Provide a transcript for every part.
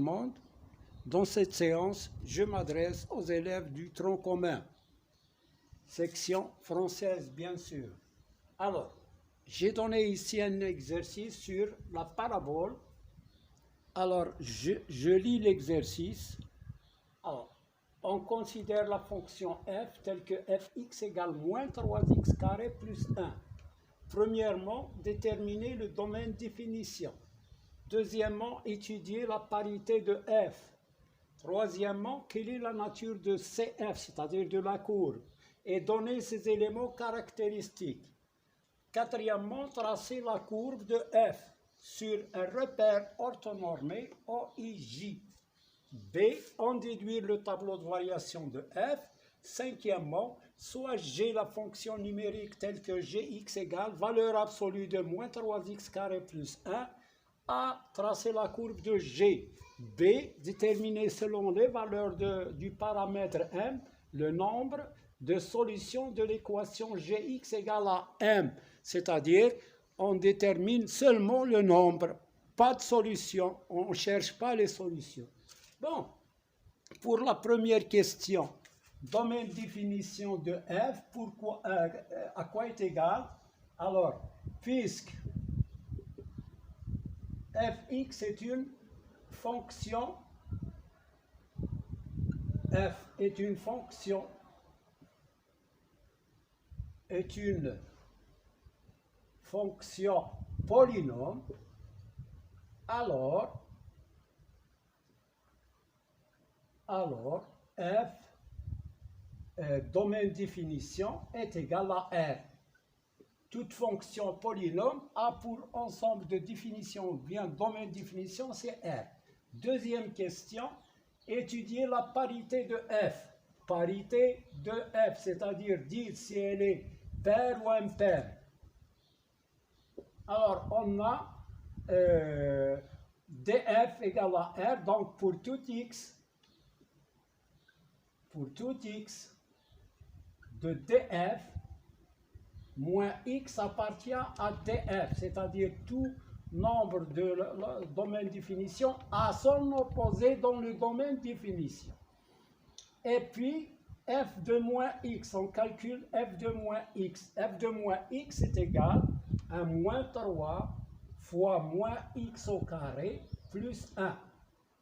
monde. Dans cette séance, je m'adresse aux élèves du tronc commun, section française bien sûr. Alors, j'ai donné ici un exercice sur la parabole. Alors, je lis l'exercice. Alors, on considère la fonction f telle que fx égale moins 3x carré plus 1. Premièrement, déterminer le domaine de définition. Deuxièmement, étudier la parité de f. Troisièmement, quelle est la nature de CF, c'est-à-dire de la courbe, et donner ses éléments caractéristiques. Quatrièmement, tracer la courbe de f sur un repère orthonormé OIJ. B, en déduire le tableau de variation de f. Cinquièmement, soit G la fonction numérique telle que Gx égale valeur absolue de moins 3x carré plus 1. A, tracer la courbe de G. B, déterminer selon les valeurs du paramètre M le nombre de solutions de l'équation Gx égale à M. C'est-à-dire, on détermine seulement le nombre, pas de solution, on ne cherche pas les solutions. Bon, pour la première question, domaine de définition de f, à quoi est égal? Alors, puisque fx est une fonction, f est une fonction, polynôme, alors f, domaine de définition, est égal à R. Toute fonction polynôme a pour ensemble de définition, ou bien domaine de définition, c'est R. Deuxième question, étudier la parité de f. Parité de f, c'est-à-dire dire si elle est paire ou impaire. Alors, on a df égale à R, donc pour tout x de df, moins x appartient à df, c'est-à-dire tout nombre de domaine de définition a son opposé dans le domaine de définition. Et puis, f de moins x, on calcule f de moins x. f de moins x est égal à moins 3 fois moins x au carré plus 1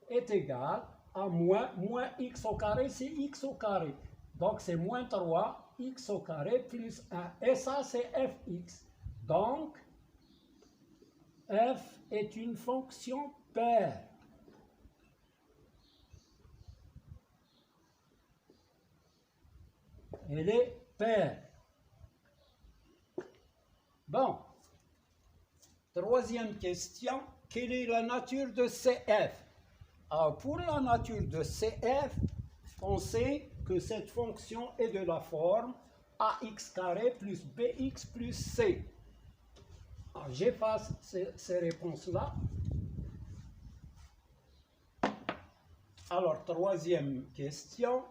est égal à moins x au carré, c'est x au carré. Donc, c'est moins 3 x au carré plus 1. Et ça, c'est fx. Donc, f est une fonction paire. Elle est paire. Bon. Troisième question. Quelle est la nature de CF? Alors, pour la nature de CF, on sait que cette fonction est de la forme ax carré plus bx plus c. J'efface ces réponses-là. Alors, troisième question.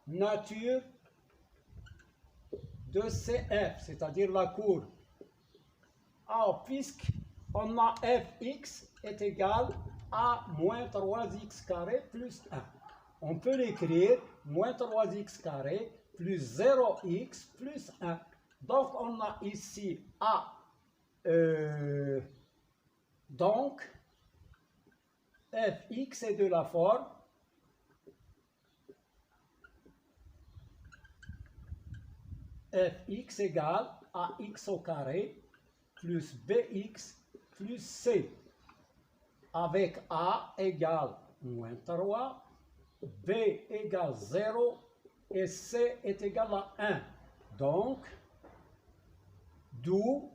Nature de CF, c'est-à-dire la courbe. Alors, puisqu'on a fx est égal à moins 3x carré plus 1. On peut l'écrire moins 3x carré plus 0x plus 1. Donc, on a ici A. Donc, fx est de la forme fx égale à x au carré plus bx plus c, avec a égale moins 3, b égale 0 et c est égal à 1. Donc, d'où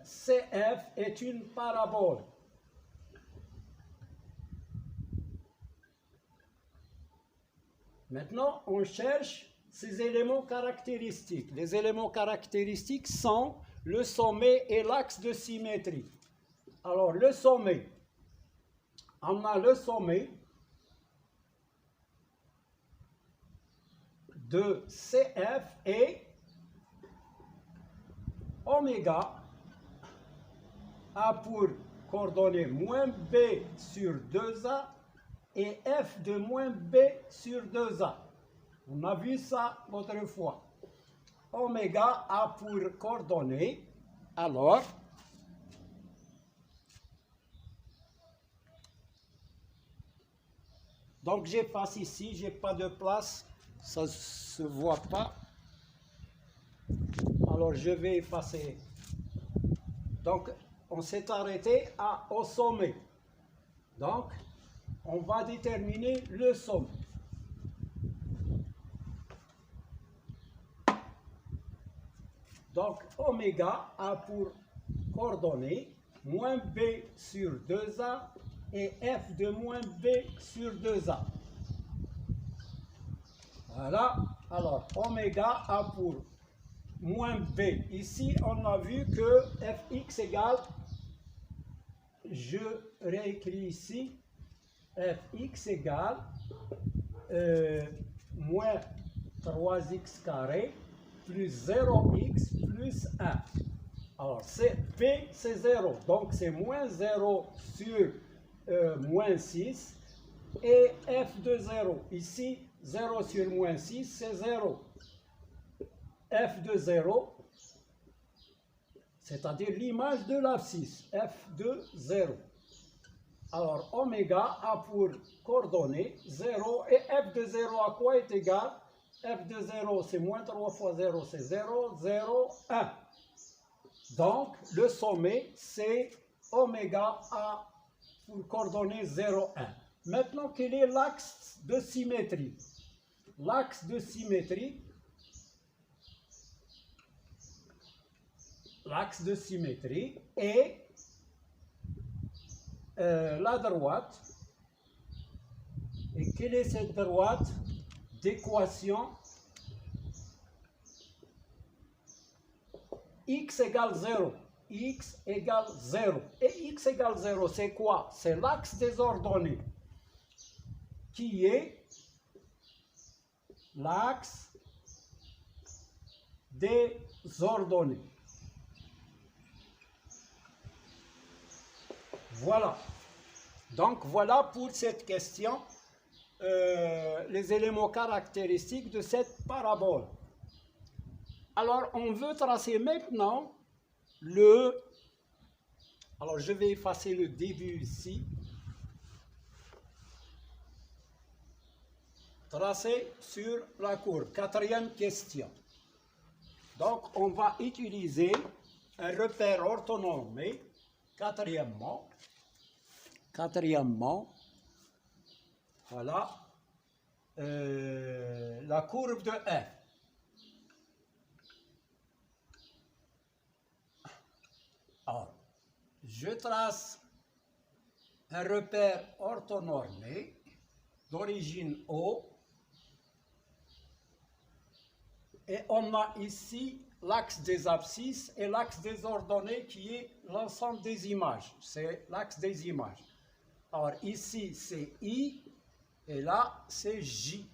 CF est une parabole. Maintenant, on cherche ces éléments caractéristiques. Les éléments caractéristiques sont le sommet et l'axe de symétrie. Alors, le sommet, on a le sommet de CF et oméga a pour coordonnées moins B sur 2A et F de moins B sur 2A. On a vu ça l'autre fois. Oméga a pour coordonnées, alors, donc j'efface ici, j'ai pas de place, ça se voit pas. Alors je vais effacer. Donc on s'est arrêté au sommet. Donc on va déterminer le sommet. Donc oméga a pour coordonnées moins B sur 2A et F de moins B sur 2A. Voilà. Alors oméga a pour moins B. Ici, on a vu que Fx égale, je réécris ici, Fx égale moins 3x carré plus 0x plus 1. Alors, P, c'est 0. Donc, c'est moins 0 sur moins 6. Et F de 0. Ici, 0 sur moins 6, c'est 0. F de 0, c'est-à-dire l'image de l'abscisse, F de 0. Alors, oméga a pour coordonnées 0 et F de 0 à quoi est égal? F de 0, c'est moins 3 fois 0, c'est 0, 0, 1. Donc, le sommet, c'est oméga a pour coordonnées 0, 1. Maintenant, quel est l'axe de symétrie? L'axe de symétrie, est la droite. Et quelle est cette droite d'équation? X égale 0. X égale 0. Et x égale 0, c'est quoi? C'est l'axe des ordonnées, qui est l'axe des ordonnées. Voilà. Donc, voilà pour cette question, les éléments caractéristiques de cette parabole. Alors, on veut tracer maintenant alors, je vais effacer le début ici. Tracer sur la courbe. Quatrième question. Donc, on va utiliser un repère orthonormé. Quatrièmement, voilà, la courbe de f. Alors, je trace un repère orthonormé d'origine O et on a ici l'axe des abscisses et l'axe des ordonnées qui est l'ensemble des images. C'est l'axe des images. Alors ici c'est I et là c'est J.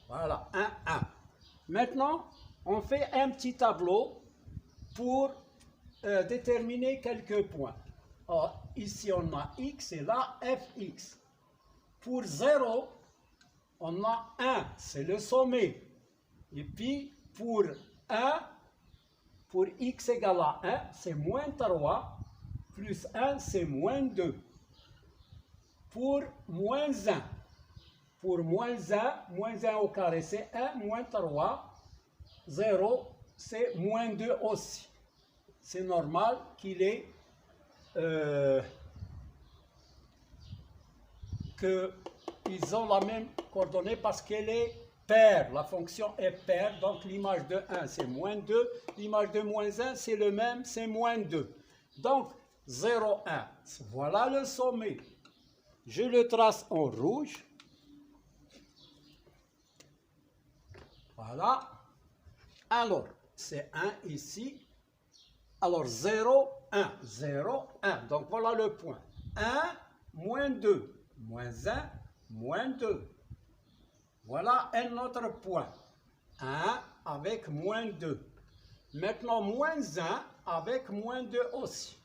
Voilà, 1, 1. Maintenant, on fait un petit tableau pour déterminer quelques points. Alors ici on a X et là Fx. Pour 0, on a 1, c'est le sommet. Et puis, pour 1, pour x égale à 1, c'est moins 3, plus 1, c'est moins 2. Pour moins 1, moins 1 au carré, c'est 1, moins 3, 0, c'est moins 2 aussi. C'est normal qu'il ait qu'ils ont la même coordonnée parce qu'elle est paire. La fonction est paire, donc l'image de 1 c'est moins 2, l'image de moins 1 c'est le même, c'est moins 2. Donc 0, 1, voilà le sommet. Je le trace en rouge. Voilà. Alors, c'est 1 ici. Alors 0, 1, 0, 1. Donc voilà le point. 1, moins 2. Moins 1, moins 2. Voilà un autre point. 1 avec moins 2. Maintenant, moins 1, avec moins 2 aussi.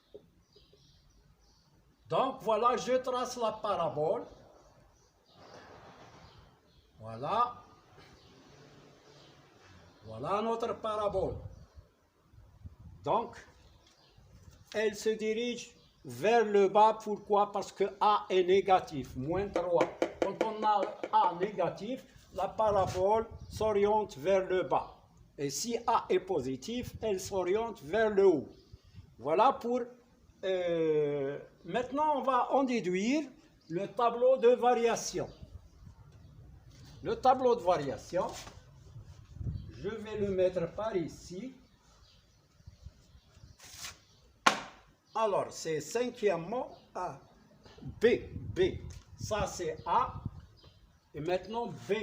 Donc voilà, je trace la parabole. Voilà. Voilà notre parabole. Donc, elle se dirige vers le bas. Pourquoi? Parce que A est négatif, moins 3. Quand on a A négatif, la parabole s'oriente vers le bas. Et si A est positif, elle s'oriente vers le haut. Voilà pour... maintenant, on va en déduire le tableau de variation. Le tableau de variation, je vais le mettre par ici. Alors, c'est cinquièmement A. B. Ça, c'est A. Et maintenant, B.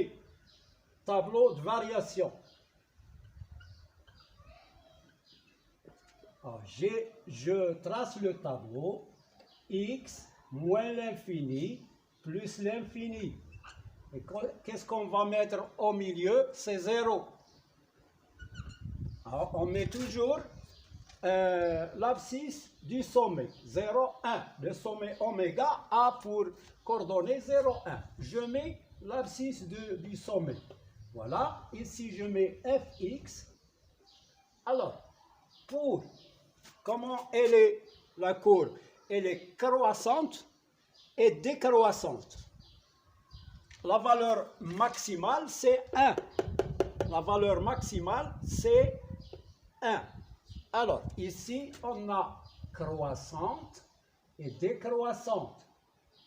Tableau de variation. Alors, je trace le tableau. X moins l'infini plus l'infini. Et qu'est-ce qu'on va mettre au milieu? C'est 0. Alors, on met toujours l'abscisse du sommet, 0, 1. Le sommet oméga a pour coordonnée 0, 1. Je mets l'abscisse du sommet. Voilà, ici je mets fx. Alors, comment elle est la courbe? Elle est croissante et décroissante. La valeur maximale, c'est 1. La valeur maximale, c'est 1. Alors, ici, on a croissante et décroissante.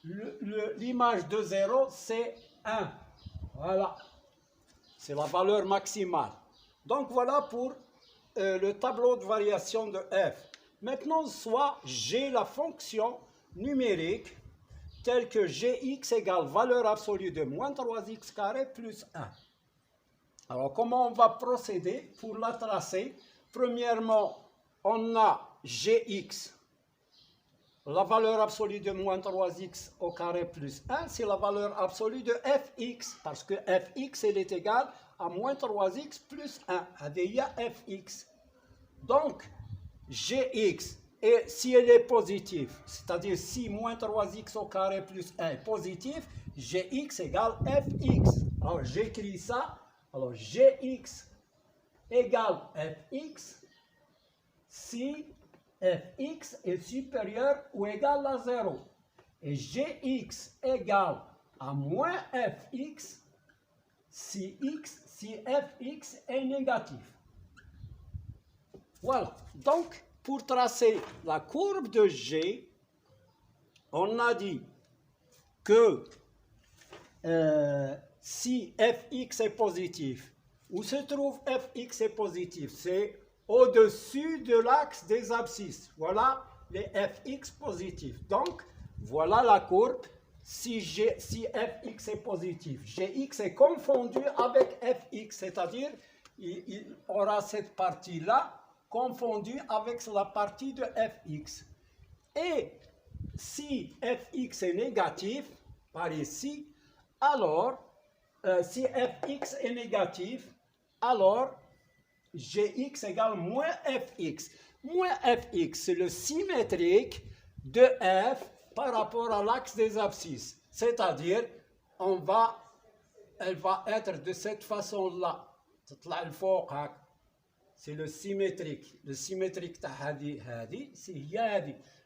L'image de 0, c'est 1. Voilà. C'est la valeur maximale. Donc, voilà pour le tableau de variation de f. Maintenant, soit j'ai la fonction numérique telle que gx égale valeur absolue de moins 3x carré plus 1. Alors, comment on va procéder pour la tracer? Premièrement, on a gx, la valeur absolue de moins 3x au carré plus 1, c'est la valeur absolue de fx, parce que fx, elle est égale à moins 3x plus 1, ADIA fx. Donc, gx, et si elle est positive, c'est-à-dire si moins 3x au carré plus 1 est positif, gx égale fx. Alors, j'écris ça. Alors, gx égale fx si fx est supérieur ou égal à 0. Et gx égale à moins fx si fx est négatif. Voilà. Donc, pour tracer la courbe de G, on a dit que si fx est positif, où se trouve fx est positif? C'est au-dessus de l'axe des abscisses. Voilà les fx positifs. Donc, voilà la courbe. Si fx est positif, gx est confondu avec fx, c'est-à-dire il aura cette partie-là confondue avec la partie de fx. Et si fx est négatif, par ici, alors, si fx est négatif, alors gx égale moins fx. Moins fx, c'est le symétrique de f par rapport à l'axe des abscisses. C'est-à-dire, elle va être de cette façon-là. C'est le symétrique. Le symétrique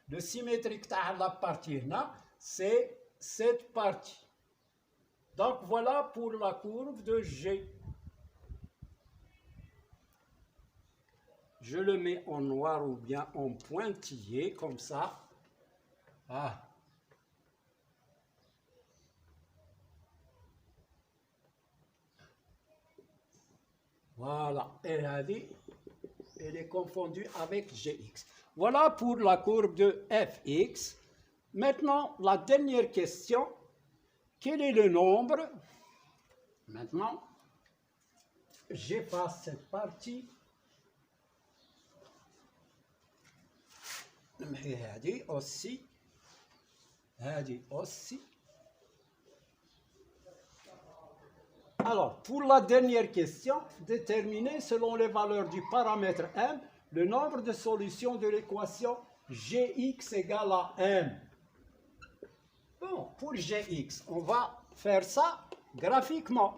le symétrique de la partie là, c'est cette partie. Donc voilà pour la courbe de G. Je le mets en noir ou bien en pointillé, comme ça. Ah. Voilà, elle est confondue avec Gx. Voilà pour la courbe de Fx. Maintenant, la dernière question. Quel est le nombre? Maintenant, j'efface cette partie. aussi. Alors, pour la dernière question, déterminer selon les valeurs du paramètre m le nombre de solutions de l'équation Gx égale à M. Bon, pour Gx, on va faire ça graphiquement.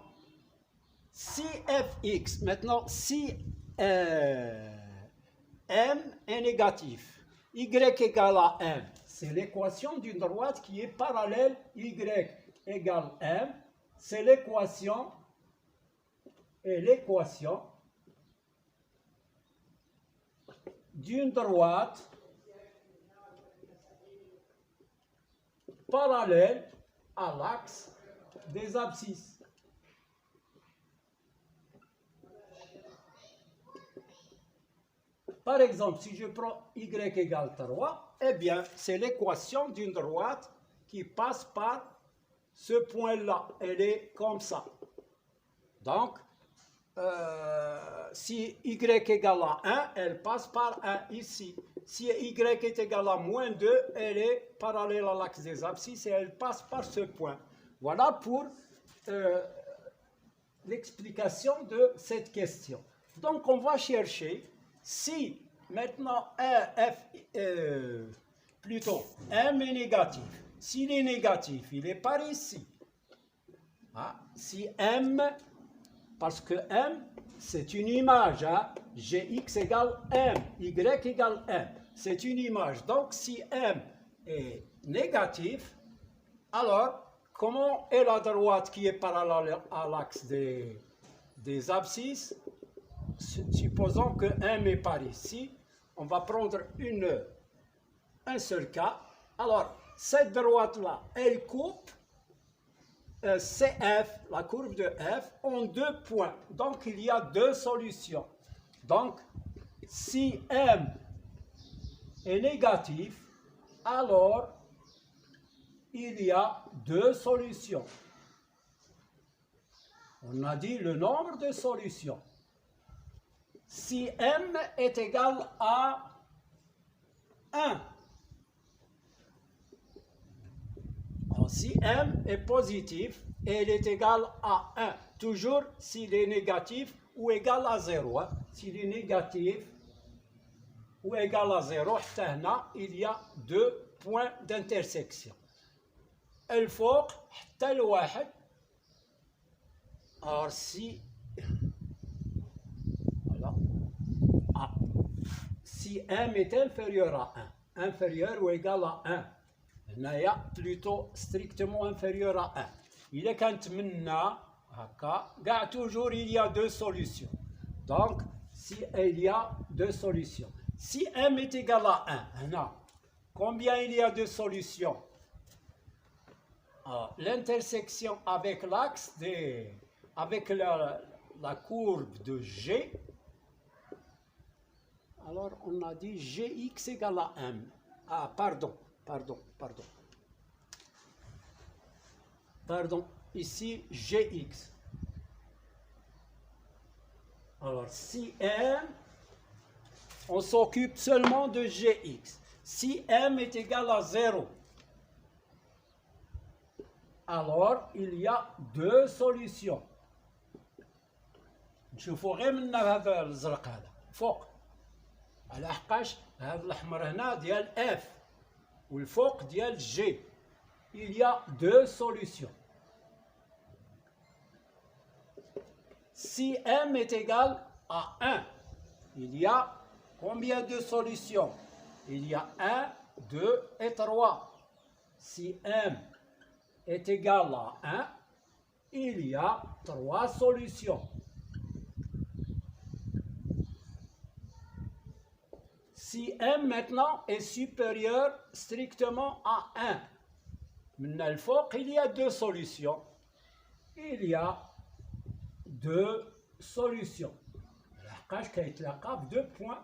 Si Fx, maintenant, si M est négatif, Y égale à M, c'est l'équation d'une droite qui est parallèle Y égale M, c'est l'équation d'une droite parallèle à l'axe des abscisses. Par exemple, si je prends y égale 3, eh bien, c'est l'équation d'une droite qui passe par ce point-là. Elle est comme ça. Donc, si y égale à 1, elle passe par 1 ici. Si y est égal à moins 2, elle est parallèle à l'axe des abscisses et elle passe par ce point. Voilà pour l'explication de cette question. Donc, on va chercher si maintenant M est négatif. S'il est négatif, il est par ici. Ah, si M, parce que M, c'est une image. Hein? Gx égale M, Y égale M. C'est une image. Donc, si M est négatif, alors, comment est la droite qui est parallèle à l'axe des abscisses? Supposons que M est par ici, on va prendre un seul cas. Alors, cette droite-là, elle coupe CF, la courbe de F, en 2 points. Donc, il y a 2 solutions. Donc, si M est négatif, alors il y a 2 solutions. On a dit le nombre de solutions. Si M est égal à 1, alors, si M est positif et il est égal à 1, toujours s'il est négatif ou égal à 0. Hein. S'il est négatif ou égal à 0, il y a 2 points d'intersection. الفوق حتى الواحد. Alors si si M est inférieur à 1, inférieur ou égal à 1, هنايا plutôt strictement inférieur à 1. إذا كانت منا هكا كاع toujours il y a 2 solutions. Donc si il y a 2 solutions. Si M est égal à 1, هنا combien il y a de solutions? L'intersection avec l'axe avec la courbe de G. Alors, on a dit Gx égale à M. Ah, pardon. Ici, Gx. Alors, si M, on s'occupe seulement de Gx. Si M est égal à 0, alors il y a 2 solutions. نشوفوا غير من هذا الزرق هذا فوق على حقاش هذا الاحمر هنا ديال F والفوق ديال G. Il y a 2 solutions. Si M est égal à 1, il y a combien de solutions? Il y a 1, 2 et 3. Si M est égal à 1, il y a 3 solutions. Si M maintenant est supérieur strictement à 1, من الفوق il y a 2 solutions. Il y a 2 solutions. لحقاش كيتلاقى ب 2 points.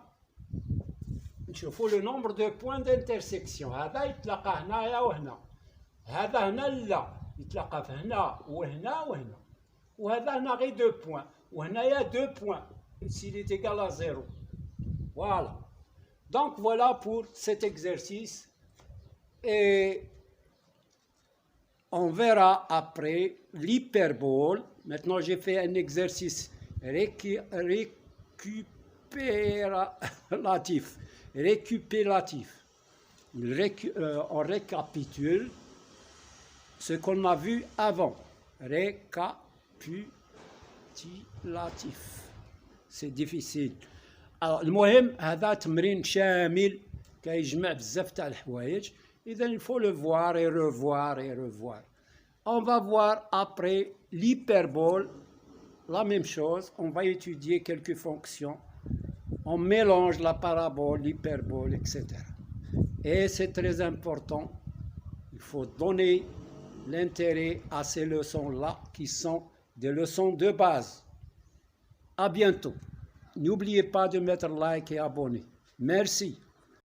نشوفوا le nombre de points d'intersection. هذا يتلاقى هنايا وهنا. هذا هنا لا يتلاقى في هنا وهنا وهنا. وهذا هنا غير 2 points. وهنايا 2 points. S'il est égal à 0. Voilà. Donc voilà pour cet exercice. Et on verra après l'hyperbole. Maintenant j'ai fait un exercice récupératif. Récupératif. On récapitule ce qu'on a vu avant. Récapitulatif. C'est difficile. Alors, المهم هذا تمرين شامل كيجمع بزاف تاع الحوايج. إذا il faut le voir et revoir et revoir. On va voir après l'hyperbole, la même chose. On va étudier quelques fonctions. On mélange la parabole, l'hyperbole, etc. Et c'est très important. Il faut donner l'intérêt à ces leçons-là qui sont des leçons de base. À bientôt. N'oubliez pas de mettre like et abonner. Merci.